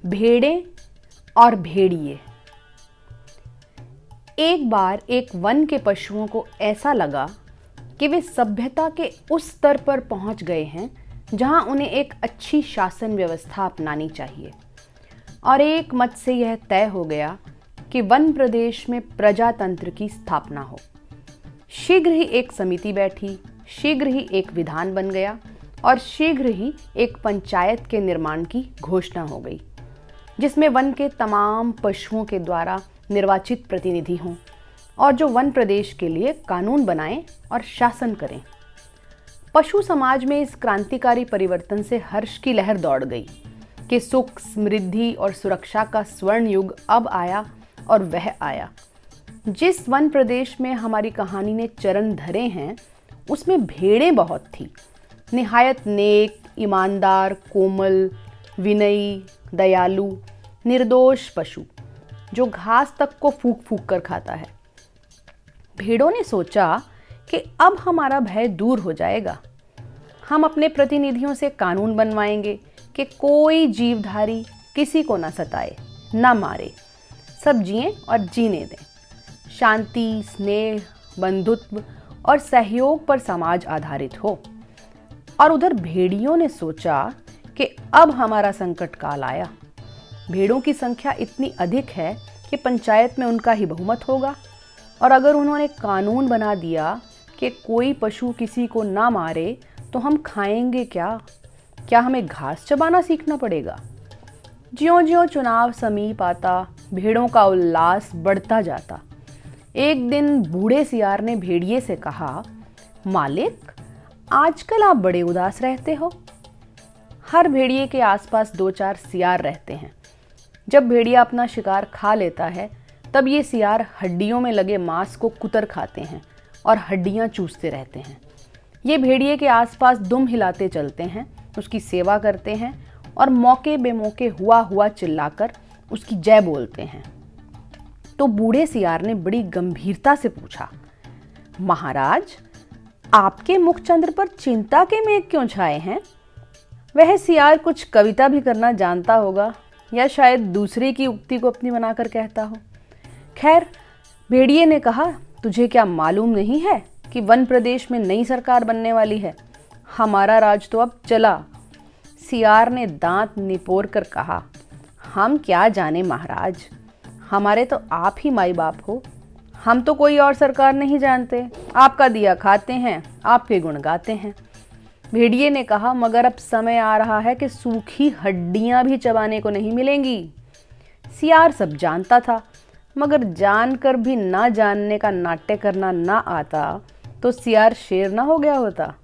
भेड़ें और भेड़िए। एक बार एक वन के पशुओं को ऐसा लगा कि वे सभ्यता के उस स्तर पर पहुंच गए हैं जहां उन्हें एक अच्छी शासन व्यवस्था अपनानी चाहिए, और एक मत से यह तय हो गया कि वन प्रदेश में प्रजातंत्र की स्थापना हो। शीघ्र ही एक समिति बैठी, शीघ्र ही एक विधान बन गया और शीघ्र ही एक पंचायत के निर्माण की घोषणा हो गई, जिसमें वन के तमाम पशुओं के द्वारा निर्वाचित प्रतिनिधि हों और जो वन प्रदेश के लिए कानून बनाएं और शासन करें। पशु समाज में इस क्रांतिकारी परिवर्तन से हर्ष की लहर दौड़ गई कि सुख, समृद्धि और सुरक्षा का स्वर्ण युग अब आया, और वह आया। जिस वन प्रदेश में हमारी कहानी ने चरण धरे हैं उसमें भेड़ें बहुत थी, निहायत नेक, ईमानदार, कोमल, विनयी, दयालु, निर्दोष पशु जो घास तक को फूंक फूंक कर खाता है। भेड़ों ने सोचा कि अब हमारा भय दूर हो जाएगा। हम अपने प्रतिनिधियों से कानून बनवाएंगे कि कोई जीवधारी किसी को ना सताए, ना मारे, सब जिएं और जीने दें। शांति, स्नेह, बंधुत्व और सहयोग पर समाज आधारित हो। और उधर भेड़ियों ने सोचा कि अब हमारा संकट काल आया। भेड़ों की संख्या इतनी अधिक है कि पंचायत में उनका ही बहुमत होगा, और अगर उन्होंने कानून बना दिया कि कोई पशु किसी को ना मारे तो हम खाएंगे क्या? क्या हमें घास चबाना सीखना पड़ेगा? ज्यों-ज्यों चुनाव समीप आता, भेड़ों का उल्लास बढ़ता जाता। एक दिन बूढ़े सियार ने भेड़िए से कहा, मालिक, आजकल आप बड़े उदास रहते हो। हर भेड़िए के आसपास 2-4 सियार रहते हैं। जब भेड़िया अपना शिकार खा लेता है तब ये सियार हड्डियों में लगे मांस को कुतर खाते हैं और हड्डियां चूसते रहते हैं। ये भेड़िए के आसपास दुम हिलाते चलते हैं, उसकी सेवा करते हैं और मौके बेमौके हुआ हुआ चिल्लाकर उसकी जय बोलते हैं। तो बूढ़े सियार ने बड़ी गंभीरता से पूछा, महाराज, आपके मुखचंद्र पर चिंता के मेघ क्यों छाए हैं? वह सियार कुछ कविता भी करना जानता होगा, या शायद दूसरे की उक्ति को अपनी बनाकर कहता हो। खैर, भेड़िए ने कहा, तुझे क्या मालूम नहीं है कि वन प्रदेश में नई सरकार बनने वाली है? हमारा राज तो अब चला। सियार ने दांत निपोर कर कहा, हम क्या जाने महाराज, हमारे तो आप ही माई बाप हो। हम तो कोई और सरकार नहीं जानते, आपका दिया खाते हैं, आपके गुण गाते हैं। भेड़िए ने कहा, मगर अब समय आ रहा है कि सूखी हड्डियां भी चबाने को नहीं मिलेंगी। सियार सब जानता था, मगर जानकर भी ना जानने का नाट्य करना ना आता तो सियार शेर ना हो गया होता।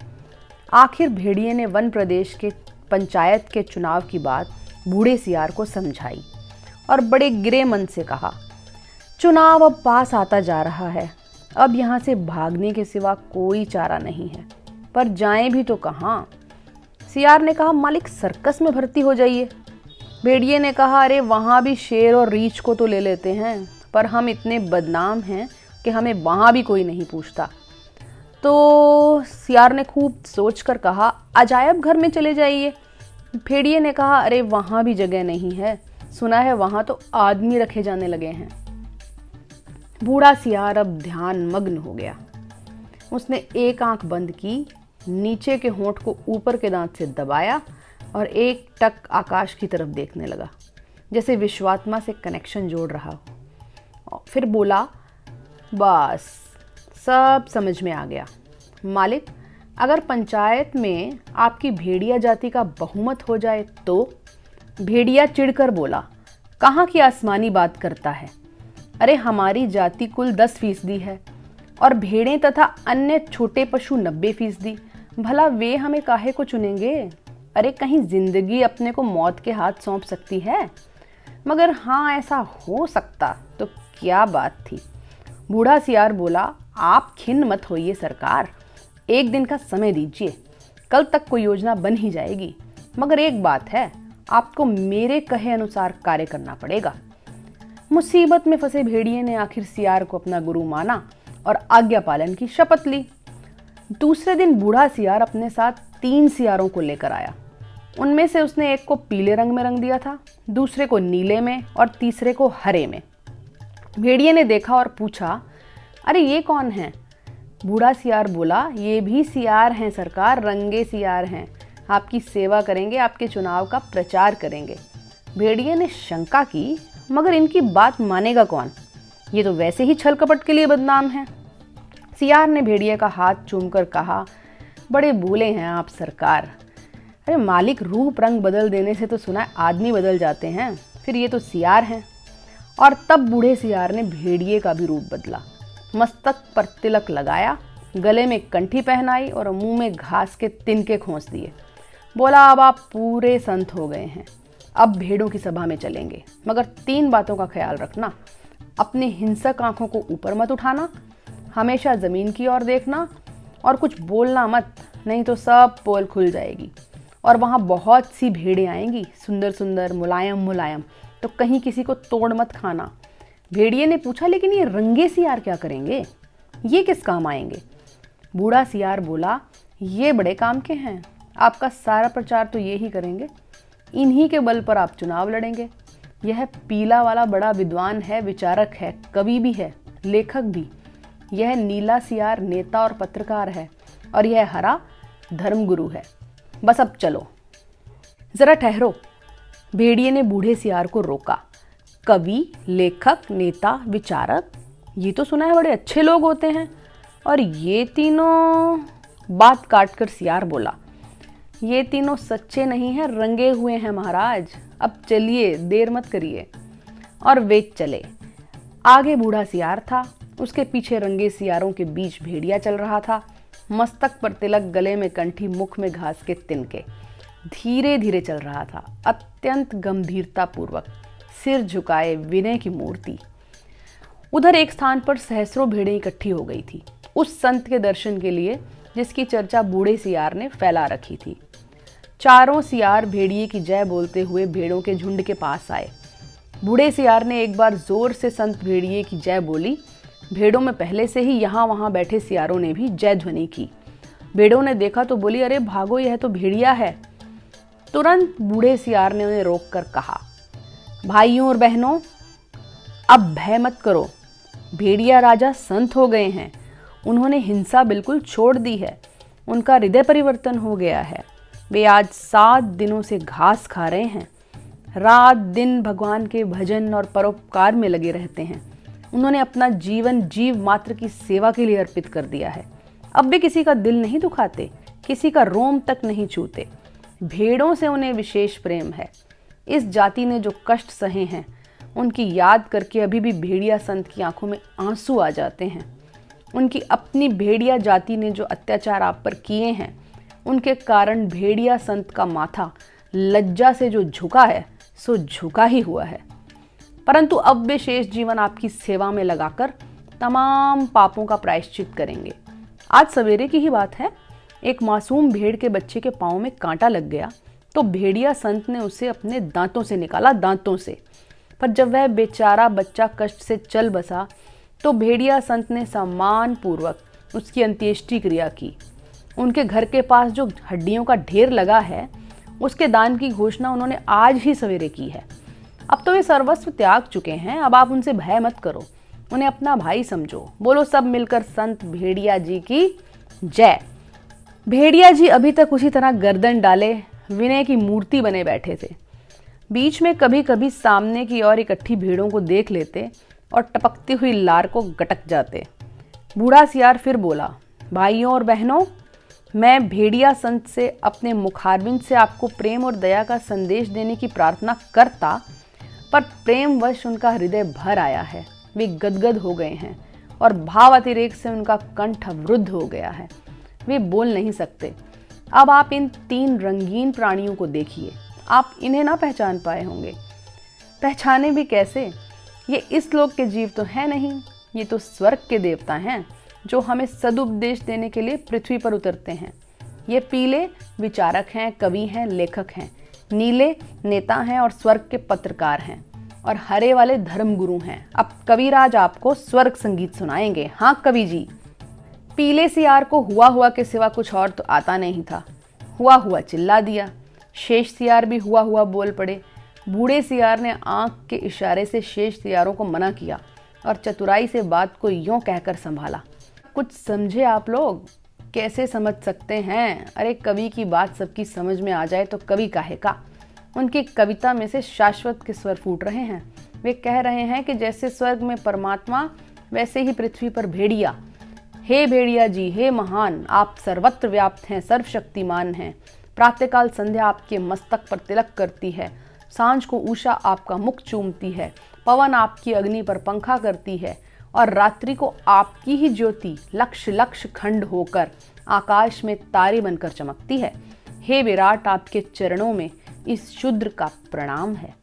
आखिर भेड़िए ने वन प्रदेश के पंचायत के चुनाव की बात बूढ़े सियार को समझाई और बड़े गिरे मन से कहा, चुनाव अब पास आता जा रहा है, अब यहाँ से भागने के सिवा कोई चारा नहीं है, पर जाएं भी तो कहाँ? सियार ने कहा, मालिक, सर्कस में भर्ती हो जाइए। भेड़िए ने कहा, अरे वहाँ भी शेर और रीछ को तो ले लेते हैं, पर हम इतने बदनाम हैं कि हमें वहाँ भी कोई नहीं पूछता। तो सियार ने खूब सोचकर कहा, अजायब घर में चले जाइए। भेड़िए ने कहा, अरे वहाँ भी जगह नहीं है, सुना है वहाँ तो आदमी रखे जाने लगे हैं। बूढ़ा सियार अब ध्यान मग्न हो गया। उसने एक आंख बंद की, नीचे के होंठ को ऊपर के दांत से दबाया और एक टक आकाश की तरफ देखने लगा, जैसे विश्वात्मा से कनेक्शन जोड़ रहा हो। फिर बोला, बस सब समझ में आ गया। मालिक, अगर पंचायत में आपकी भेड़िया जाति का बहुमत हो जाए तो? भेड़िया चिढ़कर बोला, कहाँ की आसमानी बात करता है? अरे हमारी जाति कुल 10% है और भेड़ें तथा अन्य छोटे पशु 90%। भला वे हमें काहे को चुनेंगे? अरे कहीं जिंदगी अपने को मौत के हाथ सौंप सकती है? मगर हाँ, ऐसा हो सकता तो क्या बात थी। बूढ़ा सियार बोला, आप खिन्न मत होइए सरकार, एक दिन का समय दीजिए, कल तक कोई योजना बन ही जाएगी। मगर एक बात है, आपको मेरे कहे अनुसार कार्य करना पड़ेगा। मुसीबत में फंसे भेड़िए ने आखिर सियार को अपना गुरु माना और आज्ञा पालन की शपथ ली। दूसरे दिन बूढ़ा सियार अपने साथ 3 सियारों को लेकर आया। उनमें से उसने एक को पीले रंग में रंग दिया था, दूसरे को नीले में और तीसरे को हरे में। भेड़िए ने देखा और पूछा, अरे ये कौन है? बूढ़ा सियार बोला, ये भी सियार हैं सरकार, रंगे सियार हैं, आपकी सेवा करेंगे, आपके चुनाव का प्रचार करेंगे। भेड़िए ने शंका की, मगर इनकी बात मानेगा कौन? ये तो वैसे ही छल कपट के लिए बदनाम है। सियार ने भेड़िए का हाथ चूमकर कहा, बड़े भूले हैं आप सरकार। अरे मालिक रूप रंग बदल देने से तो सुना है आदमी बदल जाते हैं, फिर ये तो सियार हैं। और तब बूढ़े सियार ने भेड़िए का भी रूप बदला, मस्तक पर तिलक लगाया, गले में कंठी पहनाई और मुंह में घास के तिनके खोंस दिए। बोला, अब आप पूरे संत हो गए हैं, अब भेड़ों की सभा में चलेंगे, मगर 3 बातों का ख्याल रखना। अपनी हिंसक आंखों को ऊपर मत उठाना, हमेशा ज़मीन की ओर देखना और कुछ बोलना मत, नहीं तो सब पोल खुल जाएगी और वहाँ बहुत सी भेड़ें आएंगी, सुंदर सुंदर, मुलायम मुलायम, तो कहीं किसी को तोड़ मत खाना। भेड़िए ने पूछा, लेकिन ये रंगे सियार क्या करेंगे? ये किस काम आएंगे? बूढ़ा सियार बोला, ये बड़े काम के हैं, आपका सारा प्रचार तो ये ही करेंगे, इन्हीं के बल पर आप चुनाव लड़ेंगे। यह पीला वाला बड़ा विद्वान है, विचारक है, कवि भी है, लेखक भी। यह नीला सियार नेता और पत्रकार है, और यह हरा धर्मगुरु है। बस अब चलो। जरा ठहरो। भेड़िए ने बूढ़े सियार को रोका। कवि, लेखक, नेता, विचारक, ये तो सुना है बड़े अच्छे लोग होते हैं, और ये तीनों? बात काटकर सियार बोला, ये तीनों सच्चे नहीं हैं, रंगे हुए हैं महाराज। अब चलिए, देर मत करिए। और वे चले। आगे बूढ़ा सियार था, उसके पीछे रंगे सियारों के बीच भेड़िया चल रहा था, मस्तक पर तिलक, गले में कंठी, मुख में घास के तिनके। धीरे धीरे चल रहा था, अत्यंत गंभीरता पूर्वक, सिर झुकाए, विनय की मूर्ति। उधर एक स्थान पर सहस्रों भेड़ें इकट्ठी हो गई थी, उस संत के दर्शन के लिए जिसकी चर्चा बूढ़े सियार ने फैला रखी थी। चारों सियार भेड़िए की जय बोलते हुए भेड़ों के झुंड के पास आए। बूढ़े सियार ने एक बार जोर से संत भेड़िए की जय बोली। भेड़ों में पहले से ही यहाँ वहाँ बैठे सियारों ने भी जय ध्वनि की। भेड़ों ने देखा तो बोली, अरे भागो, यह तो भेड़िया है। तुरंत बूढ़े सियार ने उन्हें रोककर कहा, भाइयों और बहनों, अब भय मत करो, भेड़िया राजा संत हो गए हैं, उन्होंने हिंसा बिल्कुल छोड़ दी है, उनका हृदय परिवर्तन हो गया है। वे आज 7 दिनों से घास खा रहे हैं, रात दिन भगवान के भजन और परोपकार में लगे रहते हैं। उन्होंने अपना जीवन जीव मात्र की सेवा के लिए अर्पित कर दिया है। अब वे किसी का दिल नहीं दुखाते, किसी का रोम तक नहीं छूते। भेड़ों से उन्हें विशेष प्रेम है। इस जाति ने जो कष्ट सहे हैं, उनकी याद करके अभी भी भेड़िया संत की आंखों में आंसू आ जाते हैं। उनकी अपनी भेड़िया जाति ने जो अत्याचार आप पर किए हैं, उनके कारण भेड़िया संत का माथा लज्जा से जो झुका है, सो झुका ही हुआ है। परंतु अब वे शेष जीवन आपकी सेवा में लगाकर तमाम पापों का प्रायश्चित करेंगे। आज सवेरे की ही बात है, एक मासूम भेड़ के बच्चे के पाँव में कांटा लग गया, तो भेड़िया संत ने उसे अपने दांतों से निकाला, दांतों से। पर जब वह बेचारा बच्चा कष्ट से चल बसा, तो भेड़िया संत ने सम्मान पूर्वक उसकी अंत्येष्टि क्रिया की। उनके घर के पास जो हड्डियों का ढेर लगा है, उसके दान की घोषणा उन्होंने आज ही सवेरे की है। अब तो वे सर्वस्व त्याग चुके हैं, अब आप उनसे भय मत करो, उन्हें अपना भाई समझो। बोलो सब मिलकर संत भेड़िया जी की जय। भेड़िया जी अभी तक उसी तरह गर्दन डाले विनय की मूर्ति बने बैठे थे। बीच में कभी कभी सामने की ओर इकट्ठी भेड़ों को देख लेते और टपकती हुई लार को गटक जाते। बूढ़ा सियार फिर बोला, भाइयों और बहनों, मैं भेड़िया संत से अपने मुखारबिंद से आपको प्रेम और दया का संदेश देने की प्रार्थना करता, पर प्रेमवश उनका हृदय भर आया है। वे गदगद हो गए हैं और भाव अतिरेक से उनका कंठ अवरुद्ध हो गया है, वे बोल नहीं सकते। अब आप इन 3 रंगीन प्राणियों को देखिए, आप इन्हें ना पहचान पाए होंगे। पहचाने भी कैसे? ये इस लोक के जीव तो है नहीं, ये तो स्वर्ग के देवता हैं, जो हमें सदुपदेश देने के लिए पृथ्वी पर उतरते हैं। ये पीले विचारक हैं, कवि हैं, लेखक हैं, नीले नेता हैं और स्वर्ग के पत्रकार हैं, और हरे वाले धर्मगुरु हैं। अब कविराज आपको स्वर्ग संगीत सुनाएंगे। हाँ कवि जी। पीले सियार को हुआ हुआ के सिवा कुछ और तो आता नहीं था। हुआ हुआ चिल्ला दिया, शेष सियार भी हुआ हुआ बोल पड़े। बूढ़े सियार ने आंख के इशारे से शेष सियारों को मना किया और चतुराई से बात को यूं कहकर संभाला, कुछ समझे आप लोग? कैसे समझ सकते हैं? अरे कवि की बात सबकी समझ में आ जाए तो कवि काहे का। उनकी कविता में से शाश्वत के स्वर फूट रहे हैं। वे कह रहे हैं कि जैसे स्वर्ग में परमात्मा वैसे ही पृथ्वी पर भेड़िया। हे भेड़िया जी, हे महान, आप सर्वत्र व्याप्त हैं, सर्वशक्तिमान हैं। प्रातःकाल संध्या आपके मस्तक पर तिलक करती है, सांझ को उषा आपका मुख चूमती है, पवन आपकी अग्नि पर पंखा करती है और रात्रि को आपकी ही ज्योति लक्ष लक्ष खंड होकर आकाश में तारे बनकर चमकती है। हे विराट, आपके चरणों में इस शूद्र का प्रणाम है।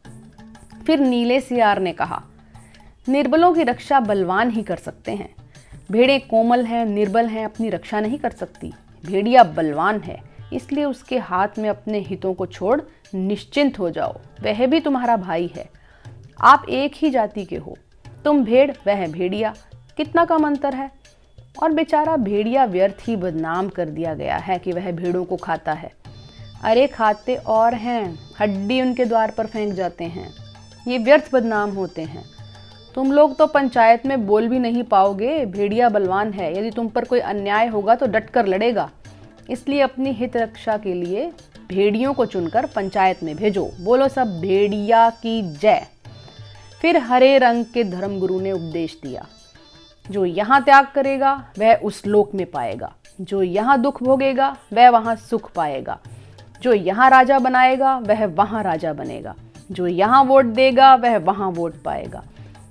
फिर नीले सियार ने कहा, निर्बलों की रक्षा बलवान ही कर सकते हैं। भेड़ें कोमल हैं, निर्बल हैं, अपनी रक्षा नहीं कर सकती। भेड़िया बलवान है, इसलिए उसके हाथ में अपने हितों को छोड़ निश्चिंत हो जाओ, वह भी तुम्हारा भाई है। आप एक ही जाति के हो, तुम भेड़, वह भेड़िया, कितना कम अंतर है। और बेचारा भेड़िया व्यर्थ ही बदनाम कर दिया गया है कि वह भेड़ों को खाता है। अरे खाते और हैं, हड्डी उनके द्वार पर फेंक जाते हैं, ये व्यर्थ बदनाम होते हैं। तुम लोग तो पंचायत में बोल भी नहीं पाओगे, भेड़िया बलवान है, यदि तुम पर कोई अन्याय होगा तो डट कर लड़ेगा। इसलिए अपनी हित रक्षा के लिए भेड़ियों को चुनकर पंचायत में भेजो। बोलो सब भेड़िया की जय। फिर हरे रंग के धर्मगुरु ने उपदेश दिया, जो यहाँ त्याग करेगा वह उस लोक में पाएगा, जो यहाँ दुख भोगेगा वह वहाँ सुख पाएगा, जो यहाँ राजा बनाएगा वह वहाँ राजा बनेगा, जो यहाँ वोट देगा वह वहाँ वोट पाएगा।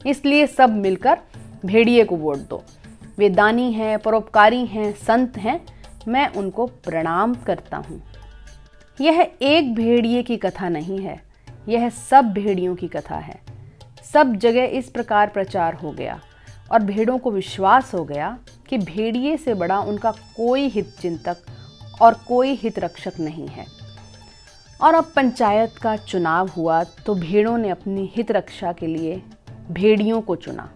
इसलिए सब मिलकर भेड़िए को वोट दो। वे दानी हैं, परोपकारी हैं, संत हैं, मैं उनको प्रणाम करता हूँ। यह एक भेड़िए की कथा नहीं है, यह सब भेड़ियों की कथा है। सब जगह इस प्रकार प्रचार हो गया और भेड़ों को विश्वास हो गया कि भेड़िए से बड़ा उनका कोई हित चिंतक और कोई हित रक्षक नहीं है। और अब पंचायत का चुनाव हुआ तो भेड़ों ने अपनी हित रक्षा के लिए भेड़ियों को चुना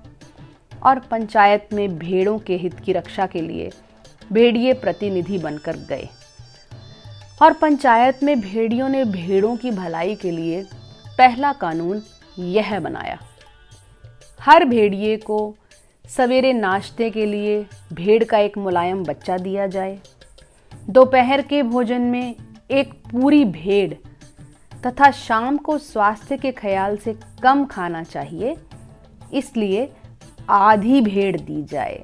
और पंचायत में भेड़ों के हित की रक्षा के लिए भेड़िए प्रतिनिधि बनकर गए। और पंचायत में भेड़ियों ने भेड़ों की भलाई के लिए पहला कानून यह बनाया, हर भेड़िए को सवेरे नाश्ते के लिए भेड़ का एक मुलायम बच्चा दिया जाए। दोपहर के भोजन में एक पूरी भेड़ तथा शाम को स्वास्थ्य के ख्याल से कम खाना चाहिए, इसलिए आधी भेड़ दी जाए।